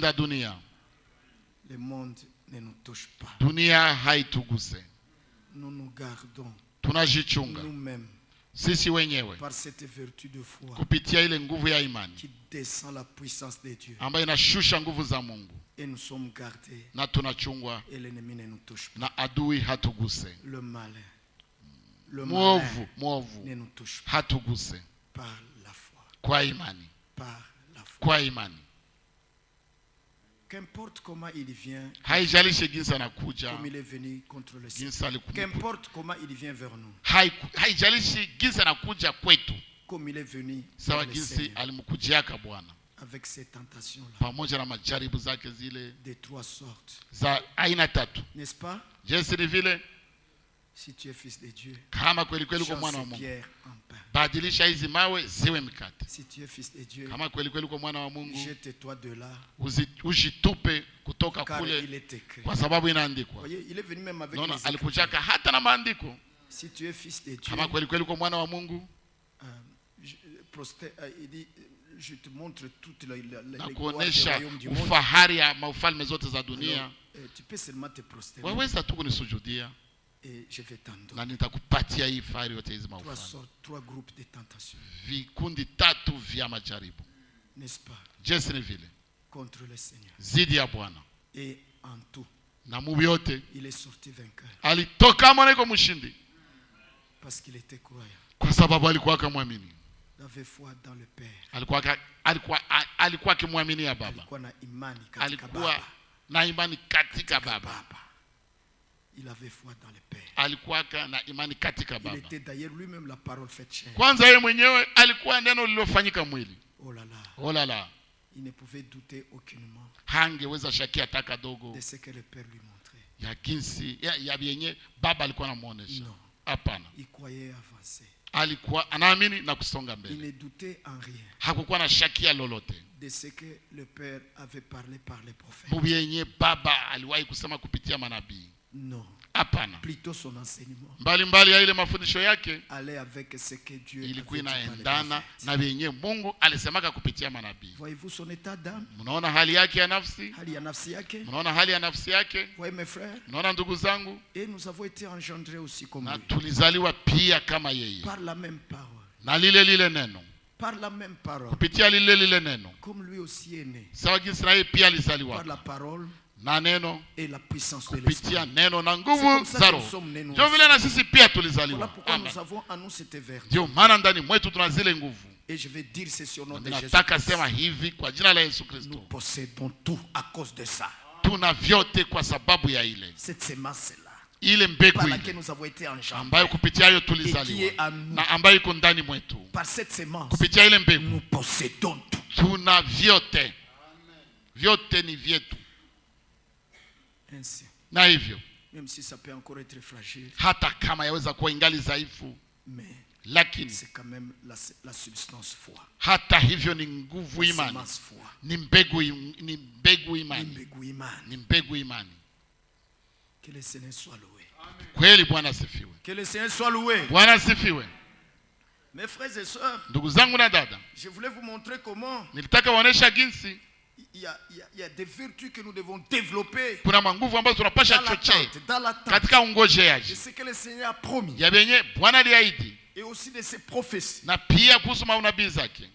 Le monde ne nous touche pas. Dunia haituguse. Nous nous gardons Tunajichunga nous-mêmes sisi wenyewe par cette vertu de foi kupitia ile nguvu ya imani qui descend la puissance de Dieu. ambayo inashusha nguvu za Mungu. Et nous sommes gardés. Na tunachungwa Et l'ennemi ne nous touche pas. na adui hatuguse. Le malin. Le Mwovu ne nous touche pas. hatuguse. Par la foi. Kwa imani. Par la foi. Kwa imani. Qu'importe comment il vient, haijalishi jinsi anakuja, comme il est venu contre le ciel. Qu'importe comment il vient vers nous, haijalishi jinsi anakuja kwetu, comme il est venu sawa jinsi alimkujiaka Bwana, avec ces tentations-là, pamoja na majaribu zake zile de trois sortes, za aina tatu. N'est-ce pas? Jinsi ni vile, si tu es fils de Dieu, kama kweli kweli kwa mwana wa Mungu, badilisha hizi mawe ziwe mikate. Si tu es fils de Dieu, kama kweli kweli kwa mwana wa Mungu, jette-toi de là, ujitupe kutoka kule, kwa sababu inaandikwa. Il est venu même avec les alikujaka hata na maandiko. Si tu es fils de Dieu, kama kweli kweli kwa mwana wa Mungu, il dit, je te montre toute la kuonesha ufahari ya maufalme zote za dunia. Tu peux seulement te prosterner. Waweza tu kunisujudia. Et je vais t'en donner. Na nitakupatia hii fahari yote hizi maufalme. Trois groupes de tentations. Vikundi tatu vya majaribu. N'est-ce pas? Jinsi ni vile. Contre le Seigneur. Zidi ya Bwana. Et en tout. Na mu yote. Il est sorti vainqueur. Alitoka mwanako mshindi. Parce qu'il était croyant. Kwa sababu alikuwa kamwamini. Il avait foi dans le Père. Alikuwa kimwaminia Baba. Alikuwa na imani katika alikuwa Baba. Na imani katika Baba. Il avait foi dans le Père. Alikuwa na imani katika Baba. Il était d'ailleurs lui-même la parole faite chair. Kwanza yeye mwenyewe alikuwa neno lililofanyika mwili. Oh là là. Oh là là. Il ne pouvait douter aucunement. Hangeweza shakia hata dogo. De ce que le Père lui montrait. Ya jinsi ya yenye Baba alikuwa anamuonesha. Hapana. Il croyait avancer. Alikuwa anaamini na kusonga mbele. Il ne doutait en rien. Hakukuwa na shakia lolote. De ce que le Père avait parlé par les prophètes. Mubienye Baba aliwahi kusema kupitia manabii. Non. Hapana. Plutôt son enseignement. Mbali ya ile mafundisho yake allait avec ce que Dieu ilikuwa inaendana na yenye Mungu alisemaka kupitia manabii. Voyez-vous son état d'âme? Mnaona hali yake ya nafsi? Hali ya nafsi yake? Mnaona hali ya nafsi yake? Voyez mes frères? Mnaona ndugu zangu? Et nous avons été engendrés aussi comme lui. Na tulizaliwa pia kama yeye. Par la même parole. Na lile neno. Par la même parole. Kupitia lile neno. Comme lui aussi est né. Sawa jinsi naye pia alizaliwa. Par la parole. Na neno et la puissance de l'esprit. Kupitia neno na nguvu za Roho. Ndio vile na sisi pia tulizaliwa. Nous avons en nous cette vertu. Ndio maana ndani mwetu tuna zile nguvu. Et je vais dire ceci au nom de Jésus. Nataka sema hivi kwa jina la Yesu Kristo. Nous possédons tout à cause de ça. Tuna vyote kwa sababu ya ile. Cette semence là. Ile mbegu par laquelle nous avons été engendrés. Ambayo kupitia hiyo tulizaliwa. Na ambayo iko ndani mwetu. Par cette semence. Kupitia ile mbegu. Nous possédons tout. Tuna vyote. Vyote ni vyetu. Ainsi. Na hivyo. Même si ça peut encore être fragile. Hata kama yaweza kuwa ingali dhaifu. Mais lakini c'est quand même la substance foi. Hata hivyo ni nguvu imani. Ni mbegu imani. Ni mbegu imani. Que le Seigneur soit loué. Kweli Bwana asifiwe. Que le Seigneur soit loué. Bwana asifiwe. Mes frères et sœurs, ndugu zangu na dada, je voulais vous montrer comment nilitaka waonesha jinsi il y a des vertus que nous devons développer. Kuna manguvu ambazo tunapasha chochea katika ungojeaji. C'est ce que le Seigneur a promis. Ya benye Bwana aliahidi. Et aussi de ses prophéties. Na pia kuhusu maunabii zake.